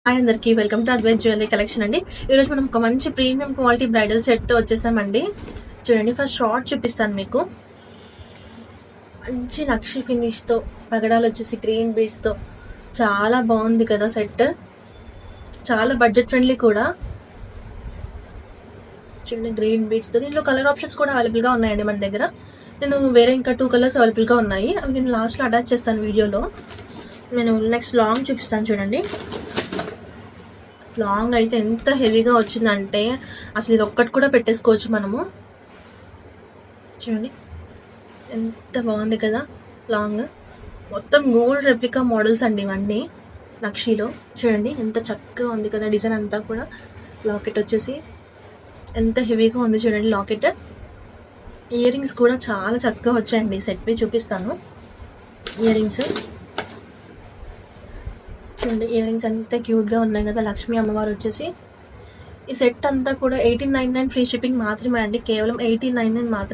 Hi అందరికి welcome to Advaith jewellery collection అండి. ఈరోజు మనం ఒక మంచి ప్రీమియం క్వాలిటీ బ్రైడల్ సెట్ వచ్చేసామండి. చూడండి, ఫస్ట్ షార్ట్ చూపిస్తాను మీకు. మంచి నక్షి ఫినిష్ తో పగడాలు వచ్చేసి గ్రీన్ బీడ్స్ తో చాలా బాగుంది కదా సెట్. చాలా బడ్జెట్ ఫ్రెండ్లీ కూడా. చూడండి, గ్రీన్ బీడ్స్ తో దీంట్లో కలర్ ఆప్షన్స్ కూడా అవైలబుల్ గా ఉన్నాయండి మన దగ్గర. నేను వేరే ఇంకా 2 కలర్స్ అవైలబుల్ గా ఉన్నాయి, అవి నేను లాస్ట్ లో అటాచ్ చేస్తాను వీడియోలో. నేను నెక్స్ట్ లాంగ్ చూపిస్తాను. చూడండి, లాంగ్ అయితే ఎంత హెవీగా వచ్చిందంటే అసలు ఇది ఒక్కటి కూడా పెట్టేసుకోవచ్చు మనము. చూడండి ఎంత బాగుంది కదా. లాంగ్ మొత్తం గోల్డ్ రెప్లికా మోడల్స్ అండి ఇవన్నీ నక్షిలో. చూడండి ఎంత చక్కగా ఉంది కదా డిజైన్ అంతా కూడా. లాకెట్ వచ్చేసి ఎంత హెవీగా ఉంది చూడండి లాకెట్. ఇయర్ రింగ్స్ కూడా చాలా చక్కగా వచ్చాయండి. సెట్ పై చూపిస్తాను. ఇయర్ రింగ్స్ చూడండి, ఇయర్ రింగ్స్ అంతా క్యూట్గా ఉన్నాయి కదా. లక్ష్మీ అమ్మవారు వచ్చేసి. ఈ సెట్ అంతా కూడా 1899 ఫ్రీ షిప్పింగ్ మాత్రమే అండి, కేవలం 1899 మాత్రమే.